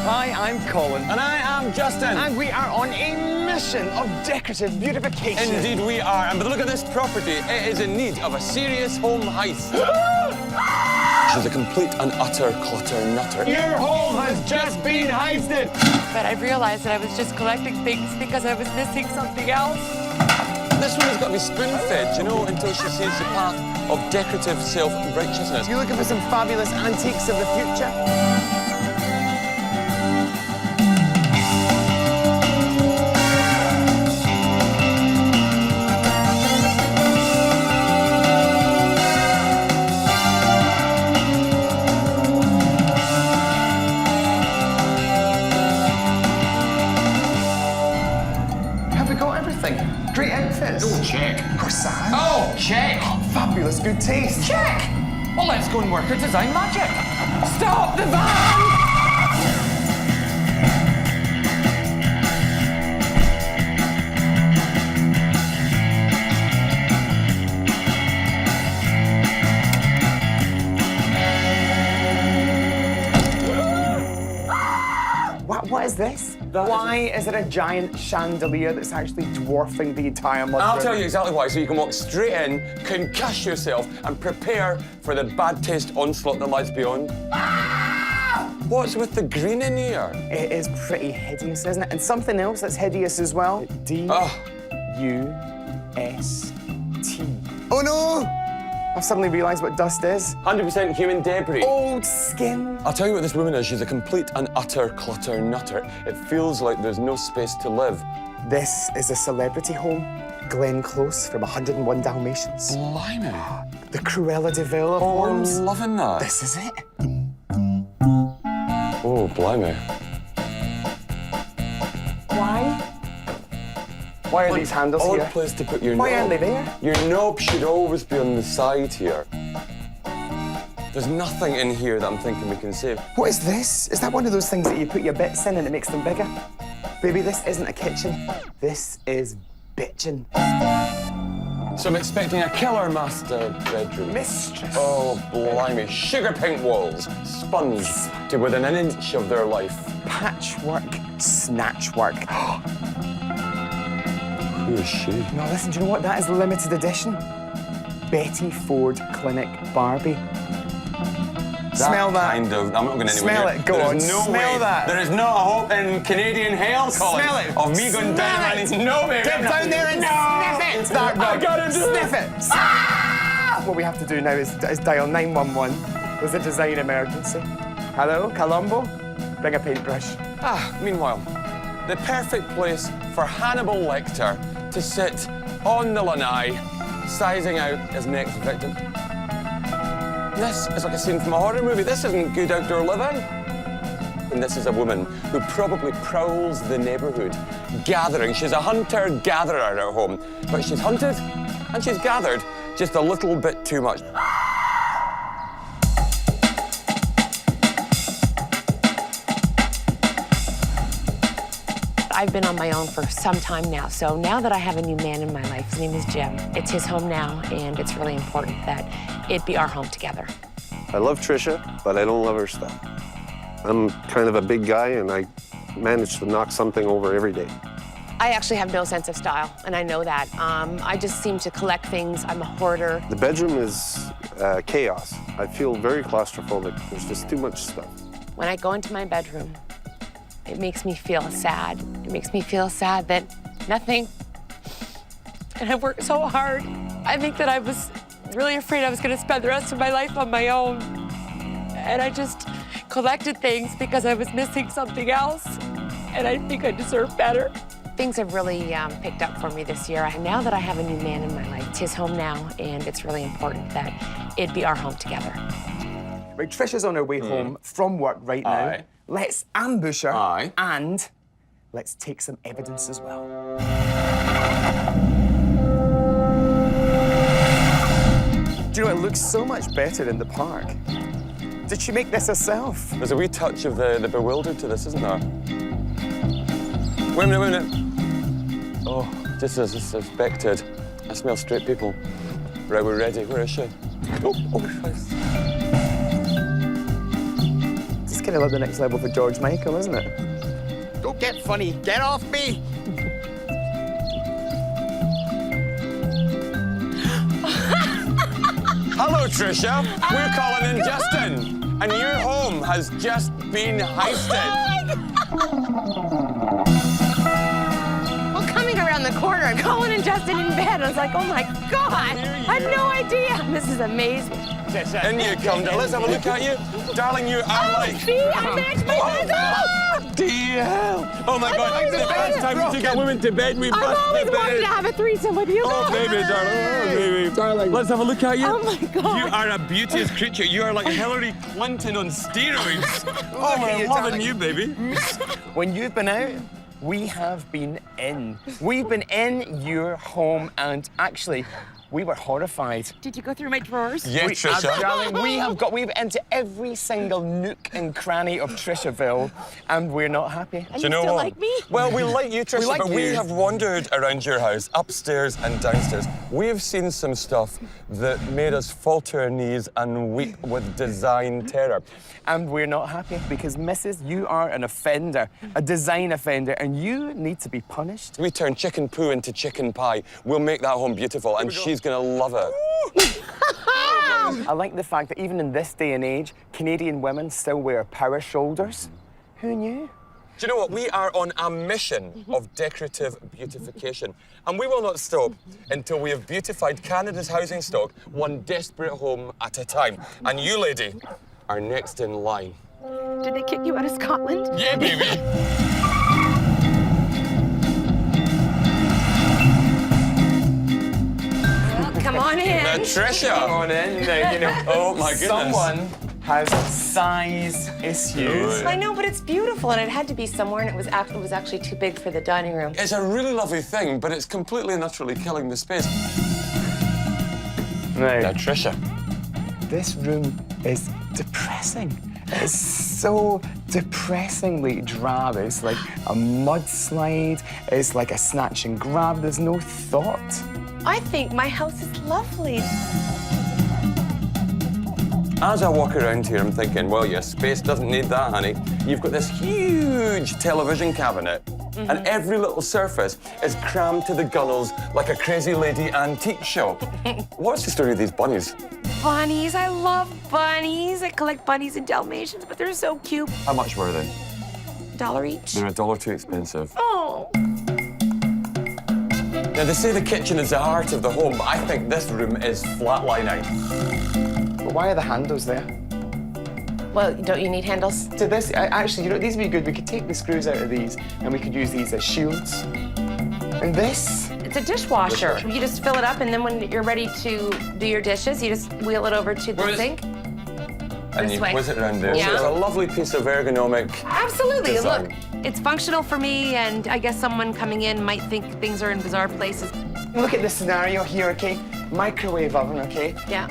Hi, I'm Colin. And I am Justin. And we are on a mission of decorative beautification. Indeed we are. And by the look of this property, it is in need of a serious home heist. She's a complete and utter clutter nutter. Your home has just been heisted. But I realized that I was just collecting things because I was missing something else. This woman's got to be spoon-fed, you know, until she sees the path of decorative self-righteousness. You looking for some fabulous antiques of the future? Great outfits. Oh, check. Corsage. Oh, check. Fabulous good taste. Check. Well, let's go and work our design magic. Stop the van! What is this? Why is it a giant chandelier that's actually dwarfing the entire mud? I'll tell you exactly why, so you can walk straight in, concuss yourself, and prepare for the bad taste onslaught that lies beyond. What's with the green in here? It is pretty hideous, isn't it? And something else that's hideous as well. D-U-S-T. Oh no! I've suddenly realised what dust is. 100% human debris. Old skin. I'll tell you what this woman is. She's a complete and utter clutter nutter. It feels like there's no space to live. This is a celebrity home. Glenn Close from 101 Dalmatians. Blimey. The Cruella de Vil of homes. I'm loving that. This is it. Oh, blimey. Why? Why are these handles Odd here? place to put your Why knob. aren't they there? Your knob should always be on the side here. There's nothing in here that I'm thinking we can save. What is this? Is that one of those things that you put your bits in and it makes them bigger? Baby, this isn't a kitchen. This is bitchin'. So I'm expecting a killer master bedroom. Mistress. Oh, blimey. Sugar pink walls, sponge to within an inch of their life. Patchwork, snatchwork. Who is she? No, listen, do you know what? That is limited edition. Betty Ford Clinic Barbie. Smell that. Kind of. I'm not going anywhere. Smell near. it. Go on. There's no Smell way. that. There is no hope in Canadian hell, Colin. Smell it. Of me going down Smell and it. no way. Get down there and sniff it. It's that I rug. gotta do Sniff it. What we have to do now is dial 911. There's a design emergency. Hello, Colombo? Bring a paintbrush. Meanwhile, the perfect place for Hannibal Lecter to sit on the lanai, sizing out his next victim. This is like a scene from a horror movie. This isn't good outdoor living. And this is a woman who probably prowls the neighborhood, gathering. She's a hunter-gatherer at home, but she's hunted and she's gathered just a little bit too much. I've been on my own for some time now, so now that I have a new man in my life, his name is Jim. It's his home now, and it's really important that it be our home together. I love Trisha, but I don't love her stuff. I'm kind of a big guy, and I manage to knock something over every day. I actually have no sense of style, and I know that. I just seem to collect things. I'm a hoarder. The bedroom is chaos. I feel very claustrophobic. There's just too much stuff. When I go into my bedroom, it makes me feel sad. It makes me feel sad that nothing, and I worked so hard. I think that I was really afraid I was gonna spend the rest of my life on my own. And I just collected things because I was missing something else, and I think I deserve better. Things have really picked up for me this year. Now that I have a new man in my life, it's his home now, and it's really important that it be our home together. Right, Trisha's on her way home from work right now. Aye. Let's ambush her. Aye. And let's take some evidence as well. Do you know, it looks so much better in the park. Did she make this herself? There's a wee touch of the bewildered to this, isn't there? Wait a minute. Oh, just as I suspected. I smell straight people. Right, we're ready. Where is she? Oh, kind of like the next level for George Michael, isn't it? Don't get funny. Get off me. Hello, Trisha. We're Colin and Justin. And your home has just been heisted. Well, coming around the corner, Colin and Justin in bed, I was like, oh my God, I had no idea. This is amazing. In you come. Let's have a look at you. Darling, you are like... See, I matched my husband. DL. Oh my God, always it's the best wanted- time to get women to bed. We I've bust always the wanted bed. to have a threesome with you. Oh, baby, darling. Oh, baby. Darling. Let's have a look at you. Oh, my God. You are a beauteous creature. You are like Hillary Clinton on steroids. Oh, at we're you, loving darling. you, baby. When you've been out, we have been in. We've been in your home, and actually, we were horrified. Did you go through my drawers? Yes, Trisha. Darling, we've into every single nook and cranny of Trishaville, and we're not happy. And Do you know still what? like me? Well, we like you, Trisha, like but we you. have wandered around your house, upstairs and downstairs. We have seen some stuff that made us falter our knees and weep with design terror. And we're not happy because, Mrs., you are an offender, a design offender, and you need to be punished. We turn chicken poo into chicken pie. We'll make that home beautiful, and she's gonna love it. I like the fact that even in this day and age, Canadian women still wear power shoulders. Who knew? Do you know what? We are on a mission of decorative beautification, and we will not stop until we have beautified Canada's housing stock one desperate home at a time. And you, lady, are next in line. Did they kick you out of Scotland? Yeah, baby. Come on in. Now, Trisha. Come on in. Now, you know, Oh, my goodness. someone has size issues. I know, but it's beautiful, and it had to be somewhere, and it was actually too big for the dining room. It's a really lovely thing, but it's completely and utterly killing the space. Now, Now, Trisha. this room is depressing. It's so depressingly drab. It's like a mudslide. It's like a snatch and grab. There's no thought. I think my house is lovely. As I walk around here, I'm thinking, well, your space doesn't need that, honey. You've got this huge television cabinet, and every little surface is crammed to the gunnels like a crazy lady antique shop. What's the story of these bunnies? Bunnies, I love bunnies. I collect bunnies and Dalmatians, but they're so cute. How much were they? $1 each. They're $1 too expensive. Oh. Now, they say the kitchen is the heart of the home, but I think this room is flatlining. But why are the handles there? Well, don't you need handles? So this, actually, you know, these would be good. We could take the screws out of these, and we could use these as shields. And this, It's a dishwasher. You just fill it up, and then when you're ready to do your dishes, you just wheel it over to the Where's- sink. And This you way. whiz it around there. Yeah. So it's a lovely piece of ergonomic Absolutely. design. Look, it's functional for me, and I guess someone coming in might think things are in bizarre places. look at this scenario here, okay? Microwave oven, okay? Yeah.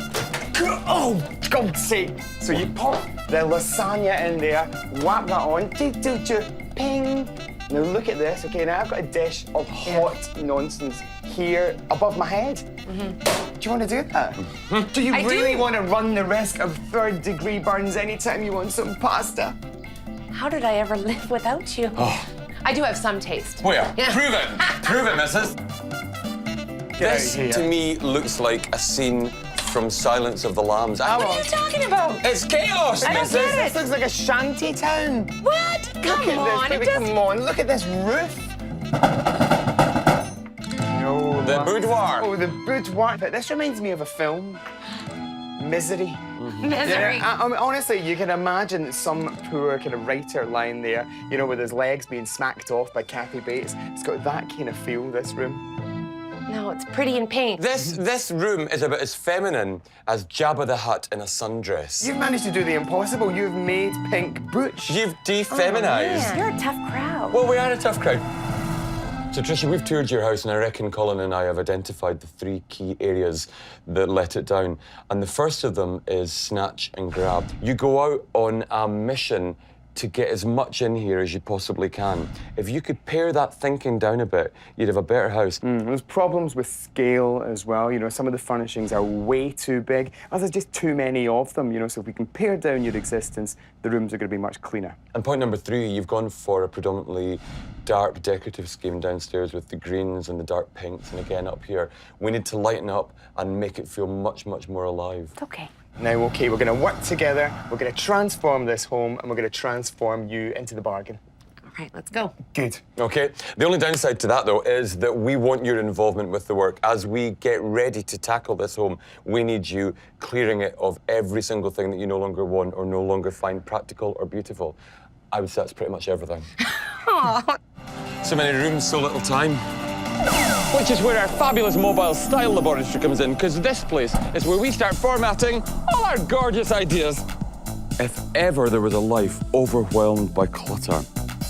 Oh, God's sake. So you pop the lasagna in there, whap that on, ping. Now look at this, okay? Now I've got a dish of hot nonsense here above my head. Do you want to do that? Do you I really do. want to run the risk of third-degree burns anytime you want some pasta? How did I ever live without you? I do have some taste. Where? Yeah. Prove it. Prove it, missus. This, out here. to me, looks like a scene from Silence of the Lambs. What are you talking about? It's chaos, I don't missus. get it. This looks like a shanty town. What? Come Look on, at this, it baby, does. come on, look at this roof. No. The boudoir. Oh, the boudoir. This reminds me of a film, Misery. Misery. I mean, honestly, you can imagine some poor kind of writer lying there, you know, with his legs being smacked off by Kathy Bates. It's got that kind of feel, this room. No, it's pretty in paint. This room is about as feminine as Jabba the Hutt in a sundress. You've managed to do the impossible. You've made Pink Butch. You've defeminized. You're a tough crowd. Well, we are a tough crowd. So, Trisha, we've toured your house, and I reckon Colin and I have identified the 3 key areas that let it down. And the first of them is snatch and grab. You go out on a mission to get as much in here as you possibly can. If you could pare that thinking down a bit, you'd have a better house. There's problems with scale as well. You know, some of the furnishings are way too big. Others just too many of them. You know, so if we can pare down your existence, the rooms are going to be much cleaner. And point number 3, you've gone for a predominantly dark decorative scheme downstairs with the greens and the dark pinks, and again up here. We need to lighten up and make it feel much, much more alive. It's okay. Now, okay, we're going to work together. We're going to transform this home, and we're going to transform you into the bargain. All right, let's go. Good. Okay, the only downside to that, though, is that we want your involvement with the work. As we get ready to tackle this home, we need you clearing it of every single thing that you no longer want or no longer find practical or beautiful. I would say that's pretty much everything. So many rooms, so little time. Which is where our fabulous mobile style laboratory comes in, because this place is where we start formatting all our gorgeous ideas. If ever there was a life overwhelmed by clutter,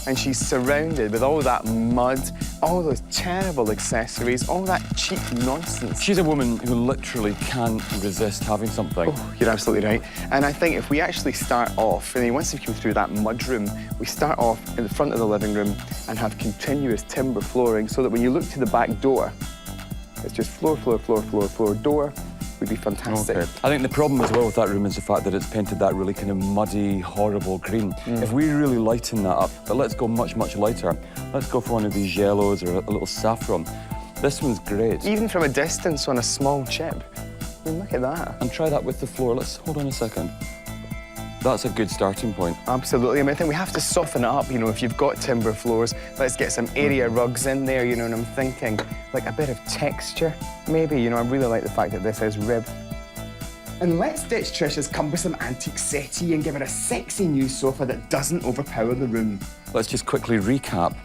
And she's surrounded with all that mud, all those terrible accessories, all that cheap nonsense. she's a woman who literally can't resist having something. Oh, you're absolutely right. And I think if we actually start off, and then once we come through that mud room, we start off in the front of the living room and have continuous timber flooring so that when you look to the back door, it's just floor, floor, floor, floor, floor, door. Would be fantastic. Okay. I think the problem as well with that room is the fact that it's painted that really kind of muddy, horrible green. If we really lighten that up, but let's go much, much lighter. Let's go for one of these yellows or a little saffron. This one's great. Even from a distance on a small chip. I mean, look at that. And try that with the floor. Let's hold on a second. That's a good starting point. Absolutely. I mean, I think we have to soften it up. You know, if you've got timber floors, let's get some area rugs in there, you know, and I'm thinking like a bit of texture, maybe. You know, I really like the fact that this is ribbed. And let's ditch Trisha's cumbersome antique settee and give her a sexy new sofa that doesn't overpower the room. Let's just quickly recap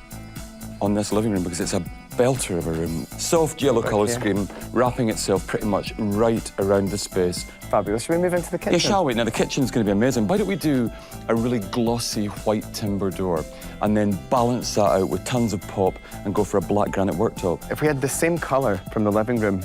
on this living room because it's a belter of a room. Soft yellow colour scheme, wrapping itself pretty much right around the space. Fabulous. Shall we move into the kitchen? Yeah, shall we? Now, the kitchen's going to be amazing. Why don't we do a really glossy white timber door and then balance that out with tons of pop and go for a black granite worktop? If we had the same colour from the living room,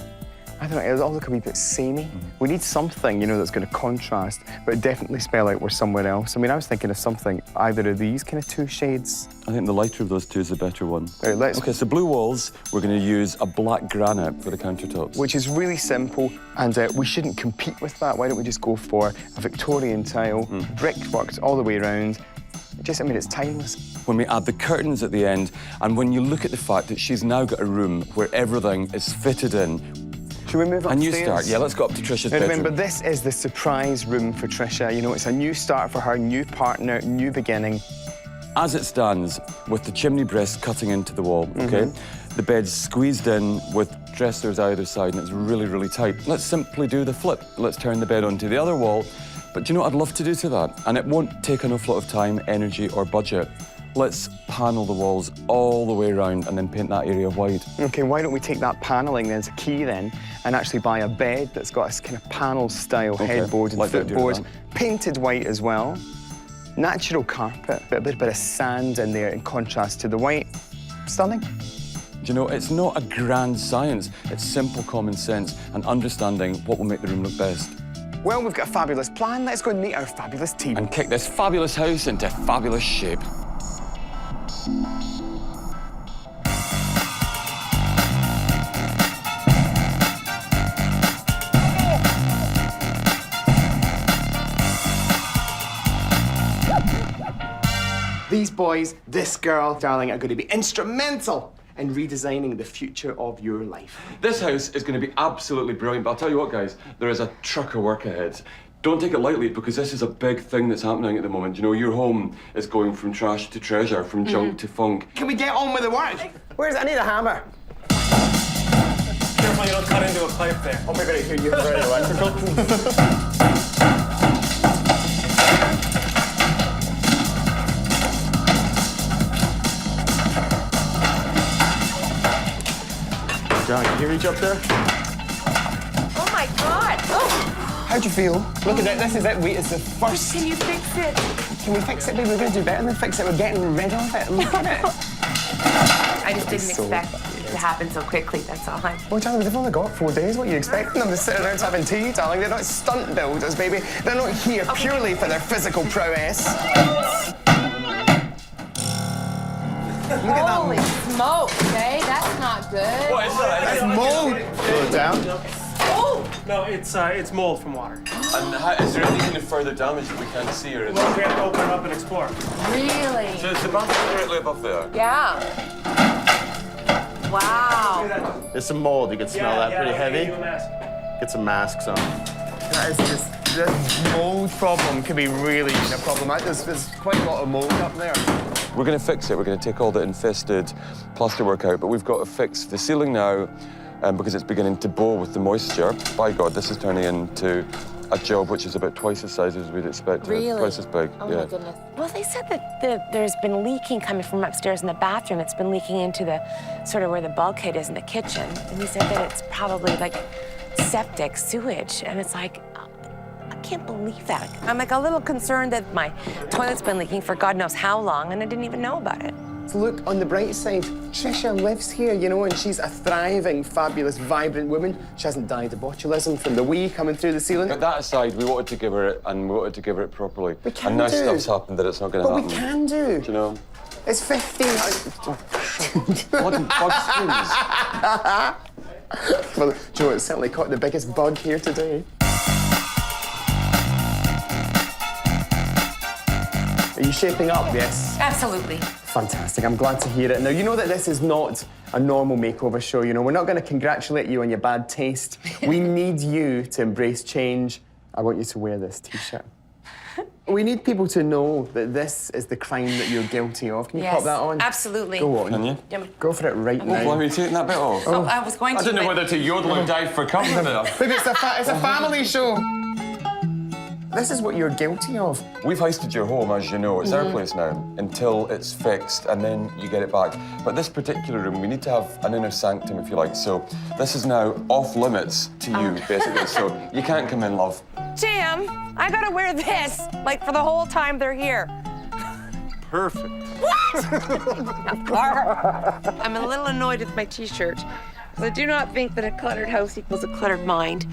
I don't know, it would all look a wee bit samey. We need something, you know, that's going to contrast, but definitely spell out we're somewhere else. I mean, I was thinking of something, either of these kind of two shades. I think the lighter of those two is the better one. Right, let's... Okay, so blue walls, we're going to use a black granite for the countertops. Which is really simple, and we shouldn't compete with that. Why don't we just go for a Victorian tile, brick works all the way around. Just, I mean, it's timeless. When we add the curtains at the end, and when you look at the fact that she's now got a room where everything is fitted in. Should we move upstairs? And you start. Yeah, let's go up to Trisha's Now, bedroom. remember, this is the surprise room for Trisha. You know, it's a new start for her, new partner, new beginning. As it stands, with the chimney breast cutting into the wall, okay? The bed's squeezed in with dressers either side, and it's really, really tight. Let's simply do the flip. Let's turn the bed onto the other wall. But do you know what I'd love to do to that? And it won't take an awful lot of time, energy, or budget. Let's panel the walls all the way around and then paint that area white. Okay, why don't we take that panelling then as a key then and actually buy a bed that's got this kind of panel-style headboard and like that, do footboard, that. painted white as well. Natural carpet, but a bit of sand in there in contrast to the white. Stunning. Do you know, it's not a grand science. It's simple common sense and understanding what will make the room look best. Well, we've got a fabulous plan. Let's go and meet our fabulous team. And kick this fabulous house into fabulous shape. These boys, this girl, darling, are going to be instrumental in redesigning the future of your life. This house is going to be absolutely brilliant, but I'll tell you what, guys, there is a truck of work ahead. Don't take it lightly, because this is a big thing that's happening at the moment. You know, your home is going from trash to treasure, from junk to funk. Can we get on with the work? Where's... I need a hammer. Careful you don't cut into a pipe there. Oh, maybe right here, you're very electrical. John, can you reach up there? Oh my God! Oh, How'd you feel? Look at it, this is it. Wait, it's the first. can you fix it? Can we fix it, baby? We're going to do better than fix it. We're getting rid of it. Look at it. I just didn't So expect it to happen so quickly, that's all. Well, darling, they've only got 4 days. What are you expecting them to sit around having tea, darling? They're not stunt builders, baby. They're not here purely for their physical prowess. that. Holy smoke, okay? That's not good. What is that? That's mold. Pull it down. Oh! No, it's mold from water. And is there any kind of further damage that we can't see, or is Well, we have to open it up and explore. Really? So is the bathroom directly above there? Yeah. Wow. There's some mold. You can smell that pretty heavy. Get some masks on. That is just, this mold problem can be really a problem. There's quite a lot of mold up there. We're going to fix it. We're going to take all the infested plasterwork out, but we've got to fix the ceiling now because it's beginning to bow with the moisture. By God, this is turning into a job which is about twice the size as we'd expect. Really? Twice as big. Oh yeah. my goodness. Well, they said that there's been leaking coming from upstairs in the bathroom. It's been leaking into the sort of where the bulkhead is in the kitchen. And he said that it's probably like septic sewage. And it's like, I can't believe that. I'm like a little concerned that my toilet's been leaking for God knows how long, and I didn't even know about it. So look, on the bright side, Trisha lives here, you know, and she's a thriving, fabulous, vibrant woman. She hasn't died of botulism from the wee coming through the ceiling. But that aside, we wanted to give her it, and we wanted to give her it properly. We can and now do. stuff's happened that it's not going to But happen. we can do. Do you know? It's 1500. Bloody bug stings. Well, do you know, it's certainly caught the biggest bug here today. Are you shaping up? Yes. Absolutely. Fantastic. I'm glad to hear it. Now, you know that this is not a normal makeover show. You know, we're not going to congratulate you on your bad taste. We need you to embrace change. I want you to wear this T-shirt. We need people to know that this is the crime that you're guilty of. Can you pop that on? Absolutely. Go on. Can you? Go for it right now. Why are you taking that bit off? Oh, I was going to. I didn't know but- whether to yodel or dive for cover there. Baby, it's a family show. This is what you're guilty of. We've heisted your home, as you know. It's our place now, until it's fixed, and then you get it back. But this particular room, we need to have an inner sanctum, if you like. So this is now off limits to you, basically. So you can't come in, love. Jim, I gotta wear this, like, for the whole time they're here. Perfect. I'm a little annoyed with my T-shirt, because I do not think that a cluttered house equals a cluttered mind.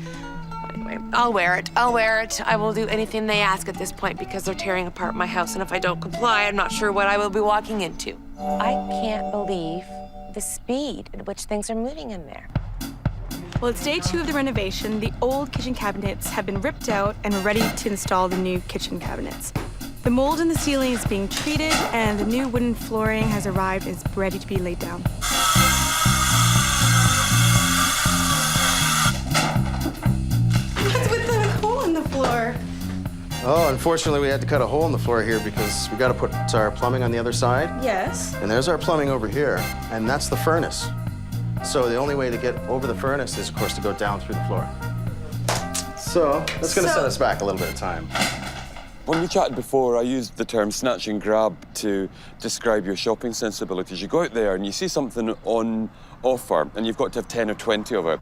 Anyway, I'll wear it. I'll wear it. I will do anything they ask at this point because they're tearing apart my house, and if I don't comply, I'm not sure what I will be walking into. I can't believe the speed at which things are moving in there. Well, it's day 2 of the renovation. The old kitchen cabinets have been ripped out and we're ready to install the new kitchen cabinets. The mold in the ceiling is being treated and the new wooden flooring has arrived and is ready to be laid down. What's with the hole in the floor? Oh, unfortunately, we had to cut a hole in the floor here because we got to put our plumbing on the other side. Yes. And there's our plumbing over here, and that's the furnace. So the only way to get over the furnace is, of course, to go down through the floor. So that's going to set us back a little bit of time. When we chatted before, I used the term snatch and grab to describe your shopping sensibilities. You go out there and you see something on offer, and you've got to have 10 or 20 of it.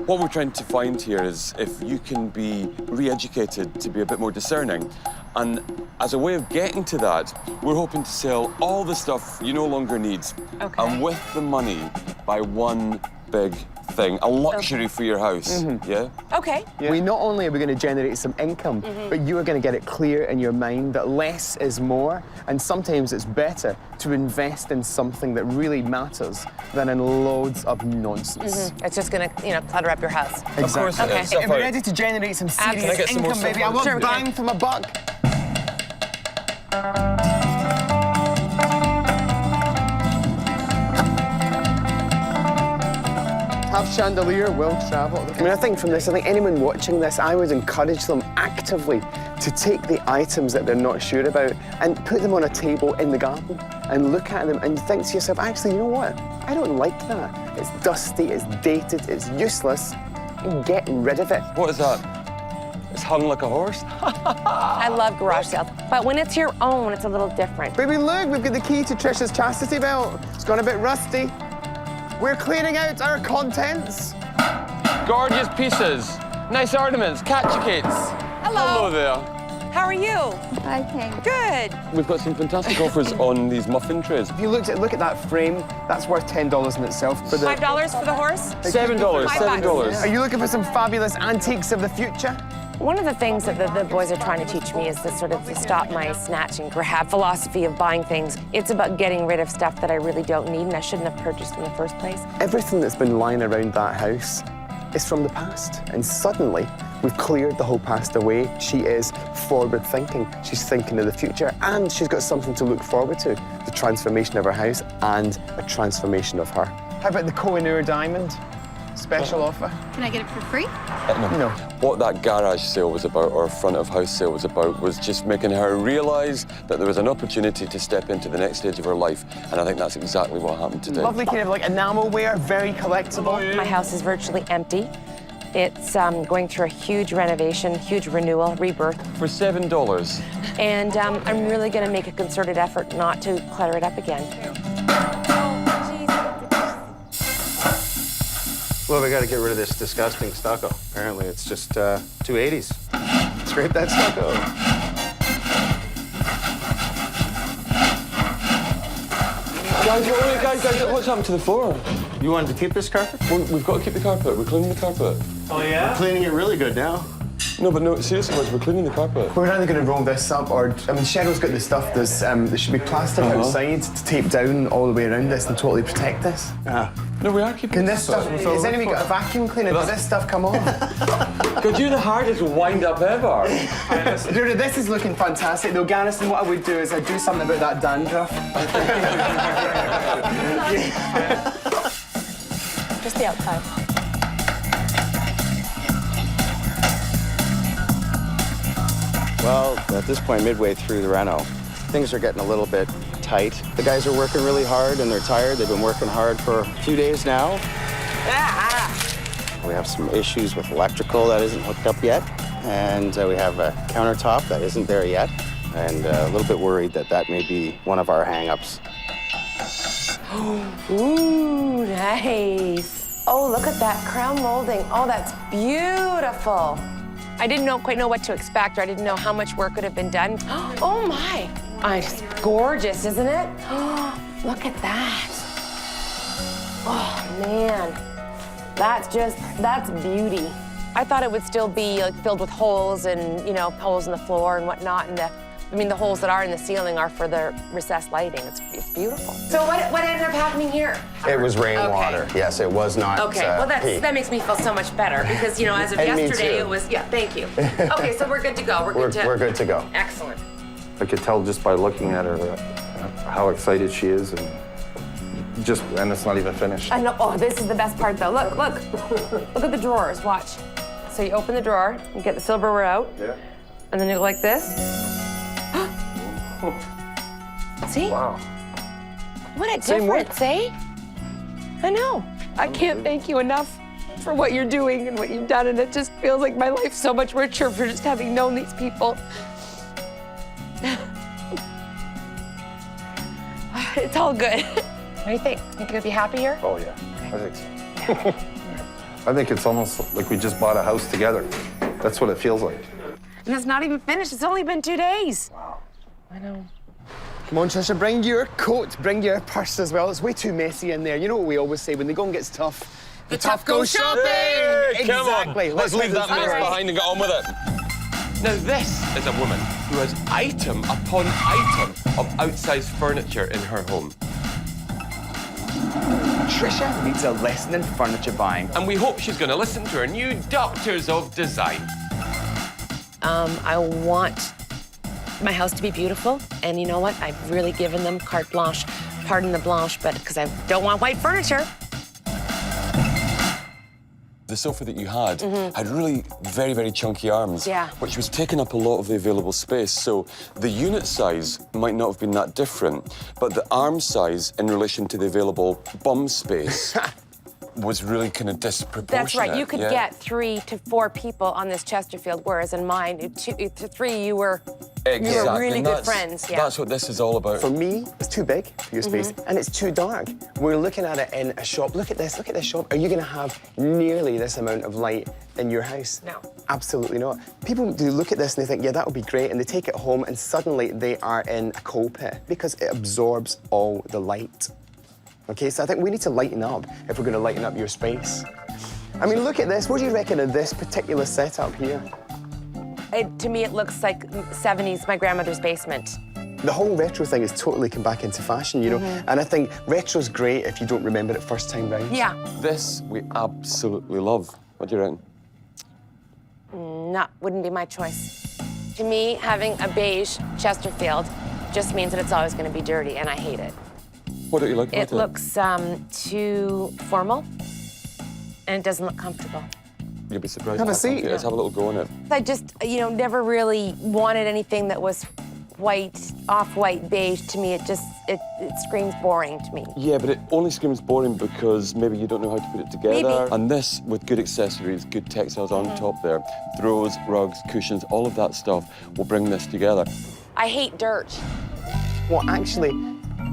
What we're trying to find here is if you can be re-educated to be a bit more discerning. And as a way of getting to that, we're hoping to sell all the stuff you no longer need. Okay. And with the money, buy one big thing, a luxury for your house, yeah? Okay. We not only are we going to generate some income, but you are going to get it clear in your mind that less is more, and sometimes it's better to invest in something that really matters than in loads of nonsense. It's just gonna, clutter up your house. Exactly. Of course it Okay. is. If we're ready to generate some serious Can I get some more income, baby, I stuff? want Sure, we can. bang for my buck. Have chandelier, will travel. I mean, I think from this, I think anyone watching this, I would encourage them actively to take the items that they're not sure about and put them on a table in the garden and look at them and think to yourself, actually, you know what? I don't like that. It's dusty, it's dated, it's useless. Get rid of it. What is that? It's hung like a horse? I love garage sales, but when it's your own, it's a little different. Baby, look, we've got the key to Trisha's chastity belt. It's gone a bit rusty. We're clearing out our contents. Gorgeous pieces, nice ornaments, catch-a-cakes. Hello there. How are you? Hi, thanks. Good. We've got some fantastic offers on these muffin trays. If you look at that frame, that's worth $10 in itself. For the, $5 for the horse? $7, $5. Are you looking for some fabulous antiques of the future? One of the things that the boys are trying to teach me is the sort of the stop my snatch and grab philosophy of buying things. It's about getting rid of stuff that I really don't need and I shouldn't have purchased in the first place. Everything that's been lying around that house is from the past. And suddenly, we've cleared the whole past away. She is forward thinking. She's thinking of the future and she's got something to look forward to. The transformation of her house and a transformation of her. How about the Kohinoor diamond? Special offer? Can I get it for free? No. What that garage sale was about, or front of house sale was about, was just making her realise that there was an opportunity to step into the next stage of her life. And I think that's exactly what happened today. Lovely kind of like enamelware, very collectible. My house is virtually empty. It's going through a huge renovation, huge renewal, rebirth. For $7. And I'm really going to make a concerted effort not to clutter it up again. Well, we got to get rid of this disgusting stucco. Apparently, it's just 280s. Scrape that stucco. Guys, what's happened to the floor? You wanted to keep this carpet? Well, we've got to keep the carpet. We're cleaning the carpet. Oh, yeah? Cleaning it really good now. No, but no, seriously, we're cleaning the carpet. We're either going to roll this up or, I mean, Cheryl's got the stuff that's, there should be plastic outside to tape down all the way around this and totally protect this. No, we are keeping Can this stuff, has anybody got a vacuum cleaner? Does this stuff come off? God, you're the hardest wind-up ever. This is looking fantastic. Though, Garrison, what I would do is I'd do something about that dandruff. Just the outside. Well, at this point, midway through the reno, things are getting a little bit tight. The guys are working really hard and they're tired. They've been working hard for a few days now. We have some issues with electrical that isn't hooked up yet. And we have a countertop that isn't there yet. And a little bit worried that that may be one of our hang-ups. Ooh, nice. Oh, look at that crown molding. Oh, that's beautiful. I didn't quite know what to expect, or I didn't know how much work could have been done. Oh my, it's gorgeous, isn't it? Look at that. Oh man, that's beauty. I thought it would still be like filled with holes and, you know, holes in the floor and whatnot, and the holes that are in the ceiling are for the recessed lighting. It's beautiful. So what ended up happening here? It was rainwater. Okay. Yes, it was not. Okay, well that makes me feel so much better because, you know, as of yesterday it was, thank you. Okay, so we're good to go. We're good to go. Excellent. I could tell just by looking at her how excited she is, and it's not even finished. I know. Oh, this is the best part though. Look at the drawers. Watch. So you open the drawer, you get the silverware out, and then you go like this. See? Wow. What a difference, eh? I know. I can't thank you enough for what you're doing and what you've done, and it just feels like my life's so much richer for just having known these people. It's all good. What do you think? Think you'll be happy here? Oh, yeah. I think so. I think it's almost like we just bought a house together. That's what it feels like. And it's not even finished. It's only been 2 days. Wow. I know. Come on, Trisha, bring your coat, bring your purse as well. It's way too messy in there. You know what we always say, when the going gets tough, the tough go shopping! Hey, come on. Exactly. Let's leave that mess right. behind and get on with it. Now, this is a woman who has item upon item of outsized furniture in her home. Trisha needs a lesson in furniture buying. And we hope she's going to listen to her new Doctors of Design. I want my house to be beautiful, and you know what? I've really given them carte blanche. Pardon the blanche, but because I don't want white furniture. The sofa that you had had really very, very chunky arms, Yeah. which was taking up a lot of the available space. So the unit size might not have been that different, but the arm size in relation to the available bum space was really kind of disproportionate. That's right. You could yeah. get 3 to 4 people on this Chesterfield, whereas in mine, 2 to 3, you were really And good friends. Yeah. That's what this is all about. For me, it's too big for your space, and it's too dark. We're looking at it in a shop. Look at this shop. Are you gonna have nearly this amount of light in your house? No. Absolutely not. People do look at this and they think, yeah, that would be great, and they take it home and suddenly they are in a coal pit because it absorbs all the light. Okay, so I think we need to lighten up if we're gonna lighten up your space. I mean, look at this. What do you reckon of this particular setup here? To me, it looks like 70s, my grandmother's basement. The whole retro thing has totally come back into fashion, you know? And I think retro's great if you don't remember it first time round. Yeah. This we absolutely love. What do you reckon? No, wouldn't be my choice. To me, having a beige Chesterfield just means that it's always going to be dirty, and I hate it. What don't you like about it? It looks too formal, and it doesn't look comfortable. You'll be surprised. Have a how comfy seat. it is. Have a little go in it. I just, never really wanted anything that was white, off-white beige. To me, it screams boring to me. Yeah, but it only screams boring because maybe you don't know how to put it together. Maybe. And this, with good accessories, good textiles on top there, throws, rugs, cushions, all of that stuff will bring this together. I hate dirt. Well, actually,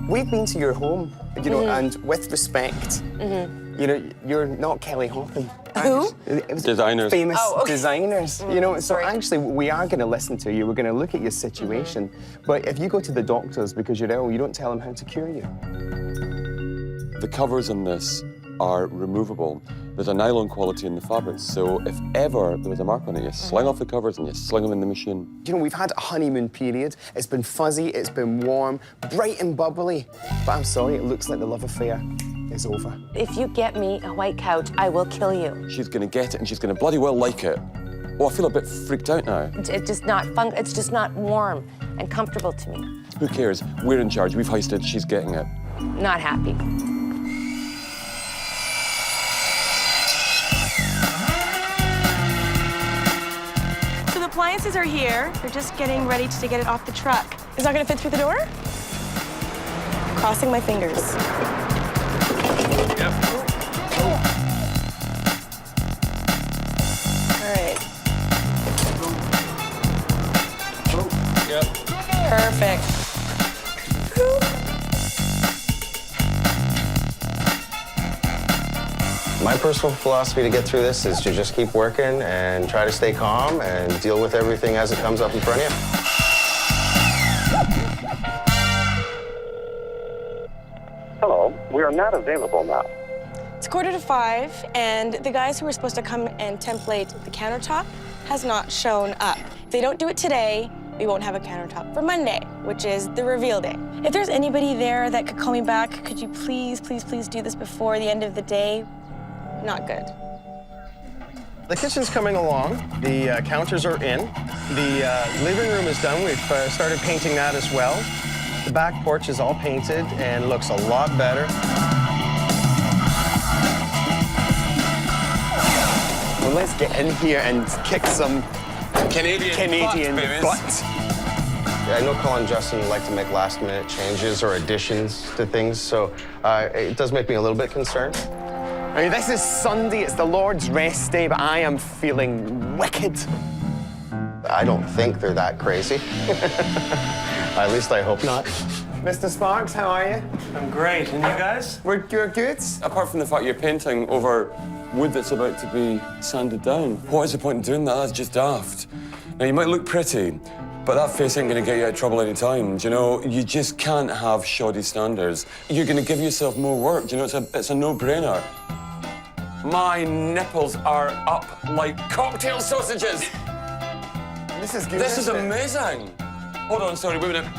we've been to your home, you know, and with respect, you know, you're not Kelly Hoppen. Who? It was Designers. Famous Oh, okay. designers, you know. So sorry. actually, we are going to listen to you. We're going to look at your situation. But if you go to the doctors because you're ill, you don't tell them how to cure you. The covers in this are removable. There's a nylon quality in the fabrics, so if ever there was a mark on it, you sling off the covers and you sling them in the machine. You know, we've had a honeymoon period. It's been fuzzy, it's been warm, bright and bubbly. But I'm sorry, it looks like the love affair is over. If you get me a white couch, I will kill you. She's gonna get it and she's gonna bloody well like it. Oh, I feel a bit freaked out now. It's just not fun. It's just not warm and comfortable to me. Who cares? We're in charge. We've heisted. She's getting it. Not happy. So the appliances are here. They're just getting ready to get it off the truck. It's not gonna fit through the door? Crossing my fingers. Yep. All right. Yep. Perfect. My personal philosophy to get through this is to just keep working and try to stay calm and deal with everything as it comes up in front of you. Hello, we are not available now. It's 4:45, and the guys who were supposed to come and template the countertop has not shown up. If they don't do it today, we won't have a countertop for Monday, which is the reveal day. If there's anybody there that could call me back, could you please, please, please do this before the end of the day? Not good. The kitchen's coming along. The counters are in. The living room is done. We've started painting that as well. The back porch is all painted and looks a lot better. Well, let's get in here and kick some Canadian butt. I know Colin and Justin like to make last-minute changes or additions to things, so it does make me a little bit concerned. I mean, this is Sunday, it's the Lord's rest day, but I am feeling wicked. I don't think they're that crazy. At least I hope not. Mr. Sparks, how are you? I'm great. And you guys? We're good. Apart from the fact you're painting over wood that's about to be sanded down, what is the point in doing that? That's just daft. Now, you might look pretty, but that face ain't gonna get you out of trouble any time. Do you know, you just can't have shoddy standards. You're gonna give yourself more work. Do you know, it's a no-brainer. My nipples are up like cocktail sausages. This is good. This is isn't it? amazing. Hold on, sorry, wait a minute.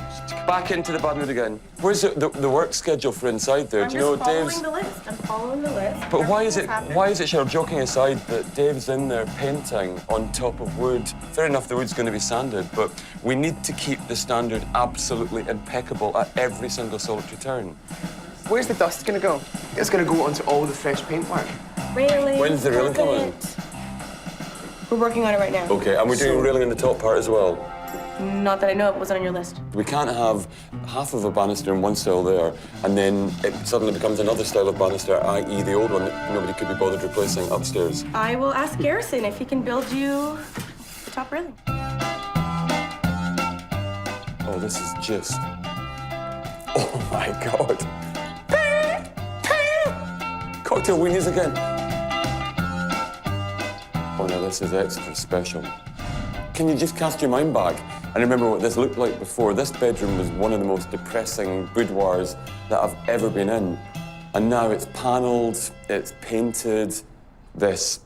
Back into the bad mood again. Where's the work schedule for inside there? Do you know, Dave's? the list. I'm following the list. But why is it, Cheryl, joking aside, that Dave's in there painting on top of wood? Fair enough, the wood's going to be sanded, but we need to keep the standard absolutely impeccable at every single solitary turn. Where's the dust gonna go? It's gonna go onto all the fresh paintwork. Railing. When's the railing coming? We're working on it right now. Okay, and we're doing railing in the top part as well. Not that I know of. It wasn't on your list. We can't have half of a banister in one style there, and then it suddenly becomes another style of banister, i.e. the old one that nobody could be bothered replacing upstairs. I will ask Garrison if he can build you the top railing. Oh, this is just... Oh, my God. Cocktail weenies again. Oh, no, this is extra special. Can you just cast your mind back and remember what this looked like before? This bedroom was one of the most depressing boudoirs that I've ever been in. And now it's panelled, it's painted. This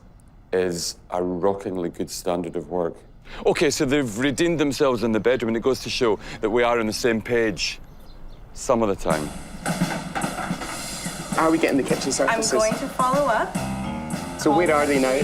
is a rockingly good standard of work. Okay, so they've redeemed themselves in the bedroom, and it goes to show that we are on the same page some of the time. Are we getting the kitchen I'm surfaces? going to follow up. So where are they now?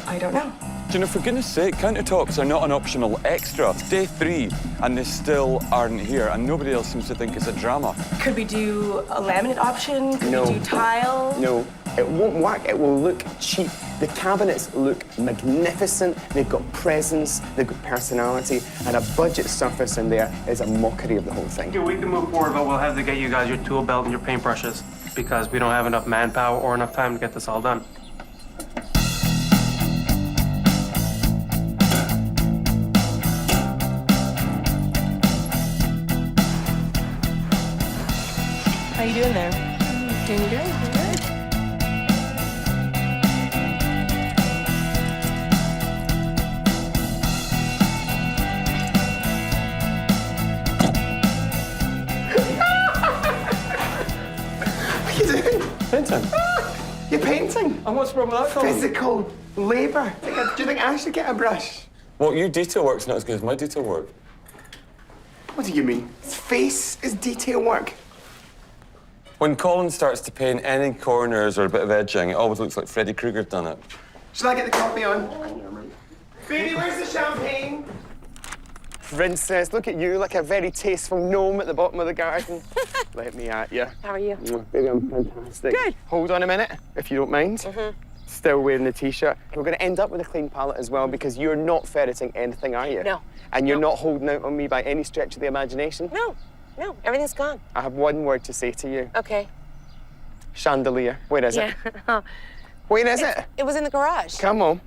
I don't know. Do you know, for goodness sake, countertops are not an optional extra. It's day 3, and they still aren't here, and nobody else seems to think it's a drama. Could we do a laminate option? Could No. we do tile? No, it won't work. It will look cheap. The cabinets look magnificent. They've got presence, they've got personality, and a budget surface in there is a mockery of the whole thing. Okay, we can move forward, but we'll have to get you guys your tool belt and your paintbrushes because we don't have enough manpower or enough time to get this all done. How you doing there? Doing good. Doing good. What are you doing? Painting. You're painting. And what's wrong with that, Colin? Physical labour. Do you think I should get a brush? Well, your detail work's not as good as my detail work. What do you mean? His face is detail work. When Colin starts to paint any corners or a bit of edging, it always looks like Freddy Krueger done it. Shall I get the coffee on? Baby, where's the champagne? Princess, look at you, like a very tasteful gnome at the bottom of the garden. Let me at you. How are you? Baby, I'm fantastic. Good. Hold on a minute, if you don't mind. Still wearing the t-shirt. We're going to end up with a clean palette as well because you're not ferreting anything, are you? No. And you're not holding out on me by any stretch of the imagination? No, no, everything's gone. I have one word to say to you. Okay. Chandelier. Where is it? Yeah. Where is it? It was in the garage. Come on.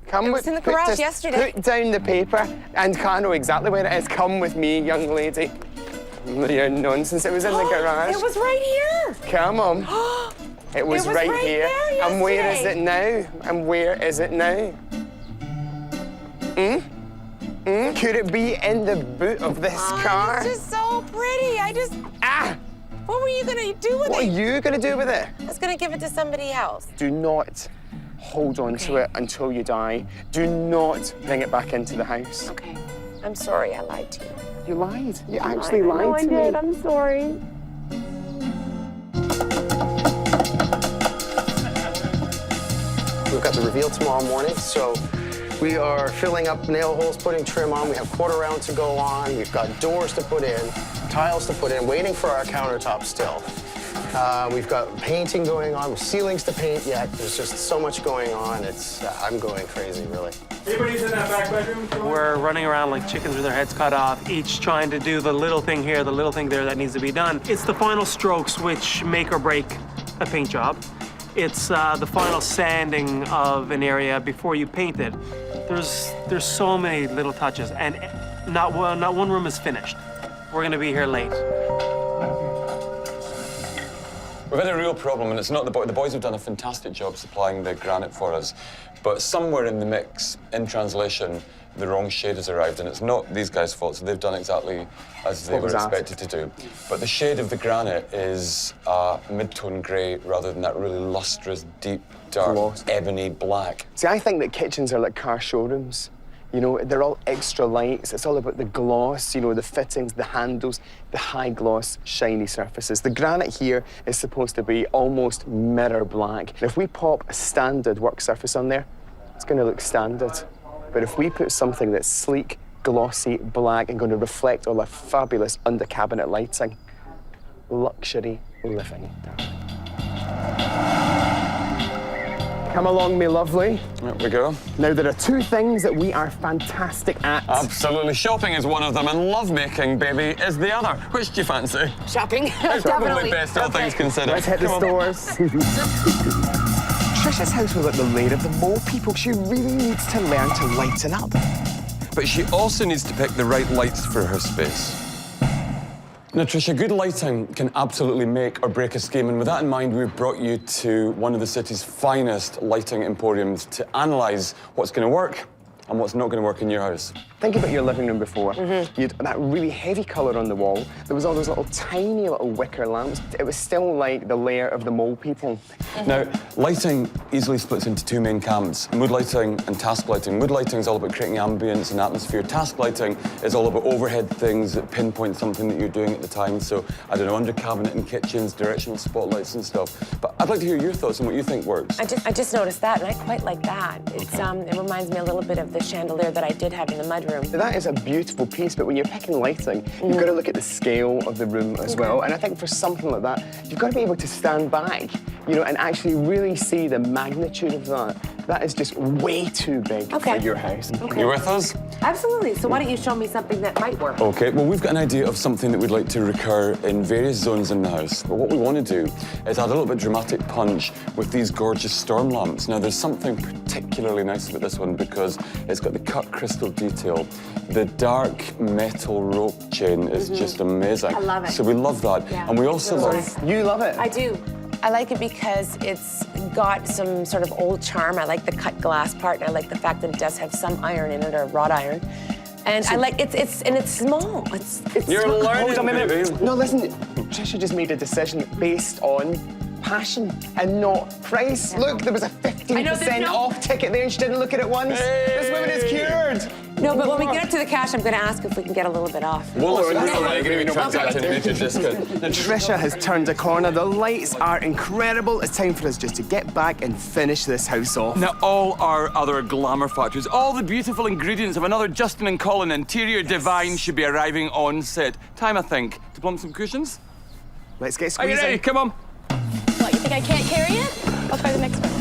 Come It was with, in the put- garage just yesterday. Put down the paper, and I know exactly where it is. Come with me, young lady. You're nonsense. It was in the garage. It was right here. Come on. It was was right right here. there And where is it yesterday. now? And where is it now? Could it be in the boot of this car? It's just so pretty. Ah! What were you gonna do with What are it? you going to do with it? I was gonna give it to somebody else. Do not hold on to it until you die. Do not bring it back into the house. Okay. I'm sorry I lied to you. You lied. You actually lied No, I to me. did. I'm sorry. We've got the reveal tomorrow morning, so we are filling up nail holes, putting trim on. We have quarter round to go on. We've got doors to put in, tiles to put in, waiting for our countertop still. We've got painting going on, ceilings to paint yet. There's just so much going on. It's I'm going crazy, really. Everybody's in that back bedroom? We're running around like chickens with their heads cut off, each trying to do the little thing here, the little thing there that needs to be done. It's the final strokes which make or break a paint job. It's the final sanding of an area before you paint it. There's so many little touches, and not one room is finished. We're gonna be here late. We've had a real problem, and it's not the boys. The boys have done a fantastic job supplying the granite for us, but somewhere in the mix, in translation, the wrong shade has arrived, and it's not these guys' fault, so they've done exactly as they What were was asked. expected to do. But the shade of the granite is mid-tone grey rather than that really lustrous, deep, dark, Gloss. ebony black. See, I think that kitchens are like car showrooms. You know, they're all extra lights. It's all about the gloss, you know, the fittings, the handles, the high gloss, shiny surfaces. The granite here is supposed to be almost mirror black. And if we pop a standard work surface on there, it's going to look standard. But if we put something that's sleek, glossy, black, and going to reflect all the fabulous under cabinet lighting, luxury living, darling. Come along, me lovely. There we go. Now, there are two things that we are fantastic at. Absolutely. Shopping is one of them, and lovemaking, baby, is the other. Which do you fancy? Shopping. It's probably best, all things considered. Let's hit the Come on. stores. Trisha's house was like the lair of the mole people. She really needs to learn to lighten up. But she also needs to pick the right lights for her space. Now, Trisha, good lighting can absolutely make or break a scheme, and with that in mind, we've brought you to one of the city's finest lighting emporiums to analyse what's going to work and what's not going to work in your house. Think about your living room before. You had that really heavy colour on the wall. There was all those little tiny little wicker lamps. It was still like the lair of the mole people. Now, lighting easily splits into two main camps, mood lighting and task lighting. Mood lighting is all about creating ambience and atmosphere. Task lighting is all about overhead things that pinpoint something that you're doing at the time. So, I don't know, under cabinet in kitchens, directional spotlights and stuff. But I'd like to hear your thoughts on what you think works. I just noticed that, and I quite like that. It's it reminds me a little bit of the chandelier that I did have in the mudroom. That is a beautiful piece, but when you're picking lighting, you've got to look at the scale of the room as well. And I think for something like that, you've got to be able to stand back, you know, and actually really see the magnitude of that. That is just way too big for your house. You with us? Absolutely. So why don't you show me something that might work? Okay, well, we've got an idea of something that we'd like to recur in various zones in the house. But what we want to do is add a little bit dramatic punch with these gorgeous storm lamps. Now, there's something particularly nice about this one because it's got the cut crystal detail. The dark metal rope chain is just amazing. I love it. So we love that. Yeah. And we also love... You love it? I do. I like it because it's got some sort of old charm. I like the cut glass part, and I like the fact that it does have some iron in it, or wrought iron. And I like it's small. It's You're small. learning, Hold on a minute. baby. No, listen, Trisha just made a decision based on passion and not price. Look, there was a 15% off ticket there and she didn't look at it once. This woman is cured. No, but when we get up to the cash, I'm going to ask if we can get a little bit off. Well, listen, we're not going to be transacting major discount. Trisha has turned a corner. The lights are incredible. It's time for us just to get back and finish this house off. Now, all our other glamour factories, all the beautiful ingredients of another Justin and Colin interior divine should be arriving on set. Time, I think, to plump some cushions. Let's get Are you squeezing. ready? Come on. What, you think I can't carry it? I'll try the next one.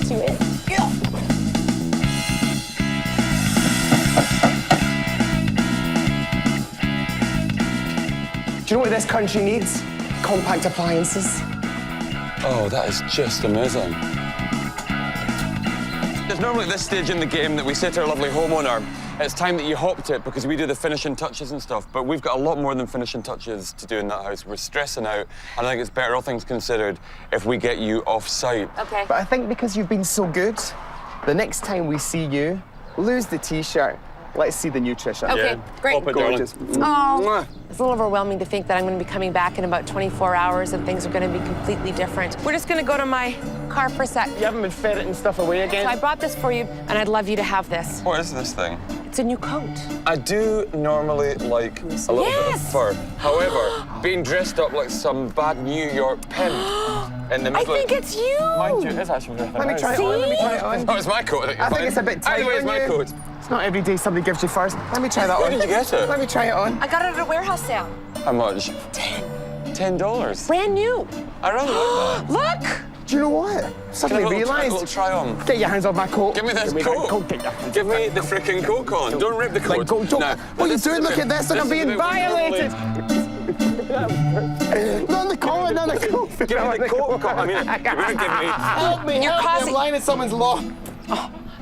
Do it. Yeah. Do you know what this country needs? Compact appliances. Oh, that is just amazing. It's normally at this stage in the game that we say to our lovely homeowner, it's time that you hopped it because we do the finishing touches and stuff, but we've got a lot more than finishing touches to do in that house. We're stressing out, and I think it's better, all things considered, if we get you off-site. Okay. But I think because you've been so good, the next time we see you, lose the T-shirt. Let's see the new Trisha. Okay, great. Pop it, darling. Gorgeous. Oh, it's a little overwhelming to think that I'm going to be coming back in about 24 hours and things are going to be completely different. We're just going to go to my car for a sec. You haven't been ferreting stuff away again? So I brought this for you, and I'd love you to have this. What is this thing? It's a new coat. I do normally like a little bit of fur. However, being dressed up like some bad New York pimp in the I middle think it's you. Mind you, it's actually really Let me try it on, let me try it on. Oh, it's my coat. I think it's a bit tight Either way, it's on my you. coat. It's not every day somebody gives you furs. Let me try that Where on. did you get it? Let me try it on. I got it at a warehouse sale. How much? $10. Brand new. I really like that. Look. Do you know what? Can I Suddenly have a little realised. try on? Get your hands off my coat. Give me this that coat. Get your hands Give off me my the freaking coat, Colin. Don't rip the coat. Like, don't. Now, What are you this is doing? the Look bit- at this, and this I'm is the being bit where violated. Not the collar, not the coat. Give me the coat, Colin. I mean, you better give me... Help me, You're help me. causing- I'm lying in someone's law.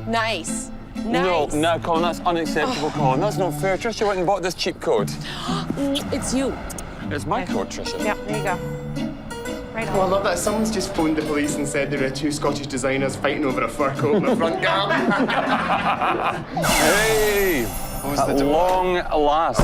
Nice. No, Nice. no, Colin, that's unacceptable, Colin. That's not fair. Trisha went and bought this cheap coat. It's you. It's my coat, Trisha. Yeah, there you go. Right Oh, I on. love that. Someone's just phoned the police and said there are two Scottish designers fighting over a fur coat in the front garden. Hey! At long last.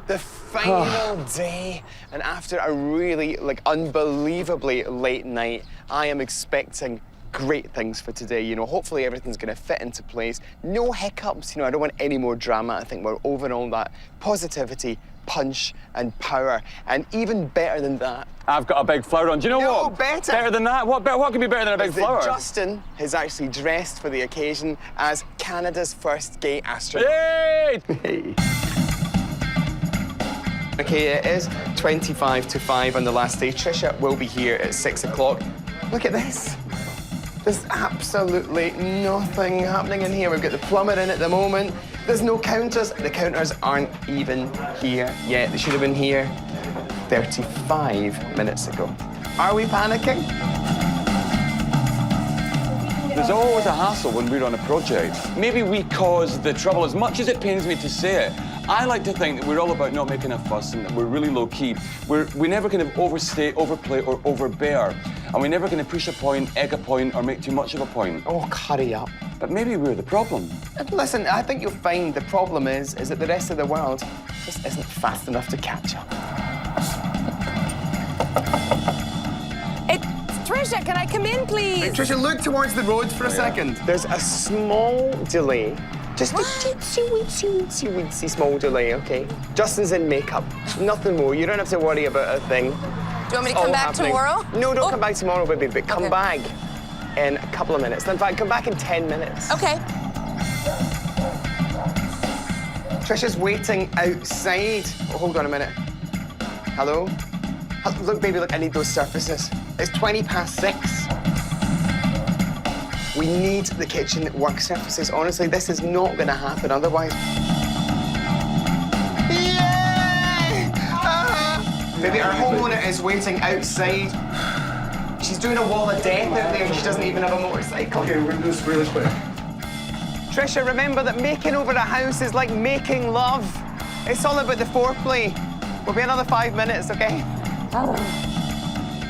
The final day, and after a really, unbelievably late night, I am expecting great things for today. You know, hopefully everything's going to fit into place. No hiccups. You know, I don't want any more drama. I think we're over all that positivity, punch, and power. And even better than that, I've got a big flower on. Do you know No, what? better. Better than that? What could be better than a big is that flower? Justin has actually dressed for the occasion as Canada's first gay astronaut. Yay! Okay, it is 25 to 5 on the last day. Trisha will be here at 6 o'clock. Look at this. There's absolutely nothing happening in here. We've got the plumber in at the moment. There's no counters. The counters aren't even here yet. They should have been here 35 minutes ago. Are we panicking? There's always a hassle when we're on a project. Maybe we cause the trouble. As much as it pains me to say it, I like to think that we're all about not making a fuss and that we're really low-key. We never kind of overstay, overplay, or overbear. and we're never going to push a point, egg a point, or make too much of a point. Oh, hurry up. But maybe we're the problem. And listen, I think you'll find the problem is that the rest of the world just isn't fast enough to catch up. It's Trisha, can I come in, please? Hey, Trisha, look towards the road for a second. There's a small delay. Just a teensy small delay, okay? Justin's in makeup. Nothing more. You don't have to worry about a thing. Do you want me to All come back happening. tomorrow? No, don't come back tomorrow, baby, but come Okay. back in a couple of minutes. In fact, come back in 10 minutes. Okay. Trisha's waiting outside. Oh, hold on a minute. Hello? Look, baby, look, I need those surfaces. It's 6:20. We need the kitchen work surfaces. Honestly, this is not going to happen otherwise. Yay! Baby, our homeowner is waiting outside. She's doing a wall of death out there and she doesn't even have a motorcycle. Okay, we're gonna do this really quick. Trisha, remember that making over a house is like making love. It's all about the foreplay. We'll be another 5 minutes, okay?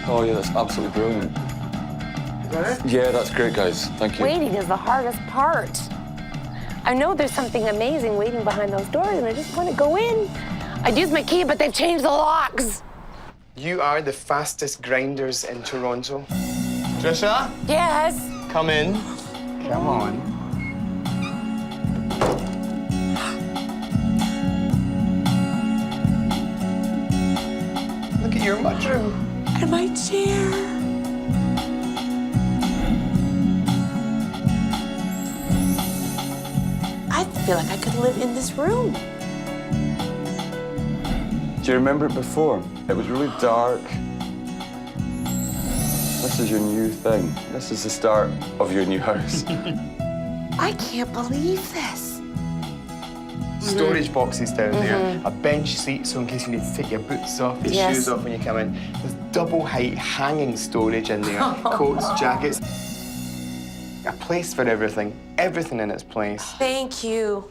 Oh, yeah, that's absolutely brilliant. Is that it? Yeah, that's great, guys. Thank you. Waiting is the hardest part. I know there's something amazing waiting behind those doors, and I just want to go in. I'd use my key, but they've changed the locks. You are the fastest grinders in Toronto. Trisha, Yes. come in. Come on. Look at your mudroom. And my chair. I feel like I could live in this room. Do you remember it before? It was really dark. This is your new thing. This is the start of your new house. I can't believe this. Storage boxes down there, a bench seat so in case you need to take your boots off, your Yes. shoes off when you come in. There's double height hanging storage in there, coats, jackets. A place for everything, everything in its place. Thank you.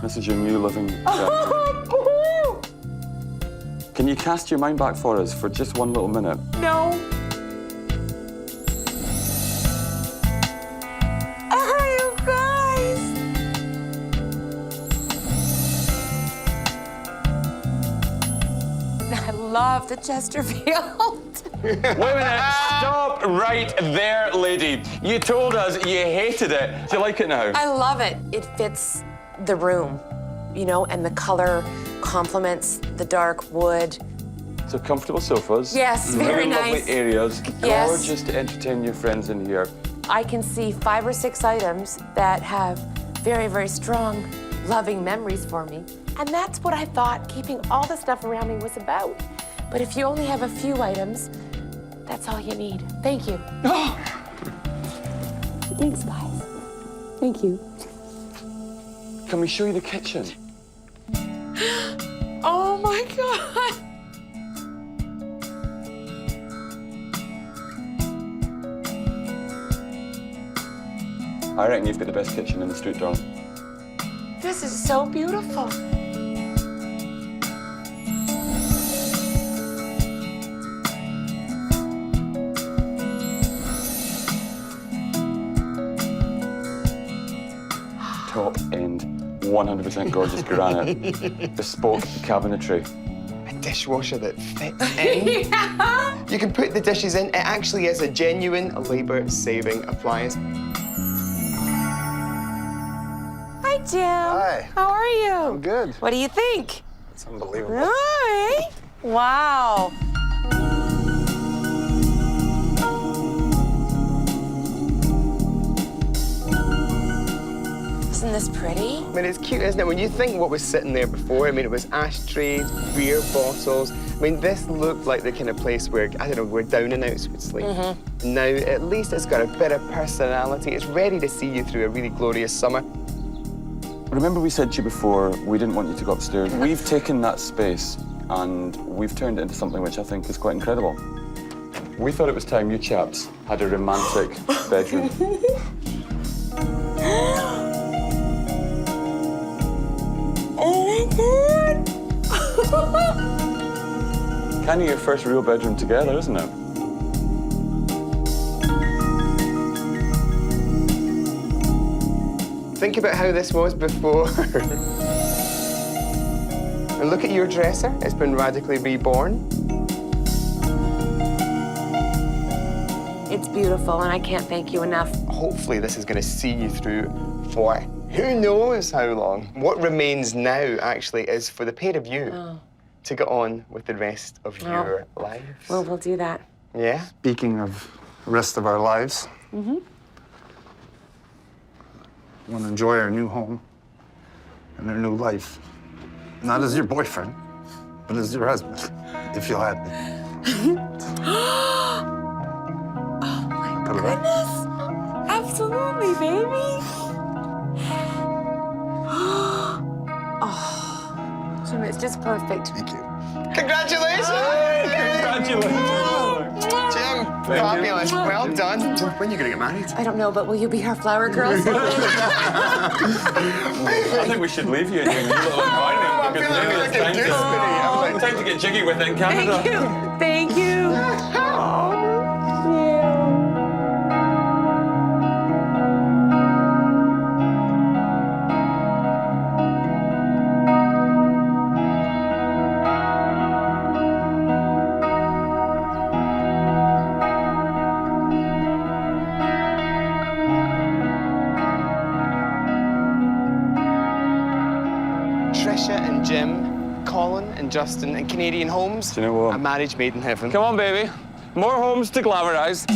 This is your new living room. Can you cast your mind back for us for just one little minute? No. You guys. I love the Chesterfield. Wait a minute, stop right there, lady. You told us you hated it. Do you like it now? I love it. It fits the room, you know, and the color complements the dark wood. So comfortable sofas. Yes, very really nice. Lovely areas. Yes. Gorgeous to entertain your friends in here. I can see 5 or 6 items that have very, very strong, loving memories for me. And that's what I thought keeping all the stuff around me was about. But if you only have a few items, that's all you need. Thank you. Thanks, guys. Thank you. Can we show you the kitchen? Oh my God. I reckon you've got the best kitchen in the street, darling. This is so beautiful. Top end, 100% gorgeous granite. Bespoke cabinetry. A dishwasher that fits in. You can put the dishes in. It actually is a genuine labor-saving appliance. Hi, Jim. Hi. How are you? I'm good. What do you think? It's unbelievable. Hi. Wow. Isn't this pretty? I mean, it's cute, isn't it? When you think what was sitting there before, I mean, it was ashtrays, beer bottles. I mean, this looked like the kind of place where, I don't know, where down and outs would sleep. Now, at least it's got a bit of personality. It's ready to see you through a really glorious summer. Remember we said to you before we didn't want you to go upstairs? We've taken that space and we've turned it into something which I think is quite incredible. We thought it was time you chaps had a romantic bedroom. Oh my God! Kind of your first real bedroom together, isn't it? Think about how this was before. And look at your dresser. It's been radically reborn. It's beautiful, and I can't thank you enough. Hopefully this is going to see you through for who knows how long. What remains now, actually, is for the pair of you to get on with the rest of your lives. Well, we'll do that. Yeah? Speaking of the rest of our lives, I want to enjoy our new home and our new life. Not as your boyfriend, but as your husband, if you'll have me. Oh my goodness! Absolutely, baby. Oh, Jim, it's just perfect. Thank you. Congratulations! Jim, fabulous. Well done. When are you going to get married? I don't know, but will you be our flower girl? I think we should leave you in your little environment I because feel maybe like it's a gooseberry. I'm like, time to get jiggy with it in Canada. Thank you. Thank you. Trisha and Jim, Colin and Justin, and Canadian Homes. Do you know what? A marriage made in heaven. Come on, baby. More homes to glamorize.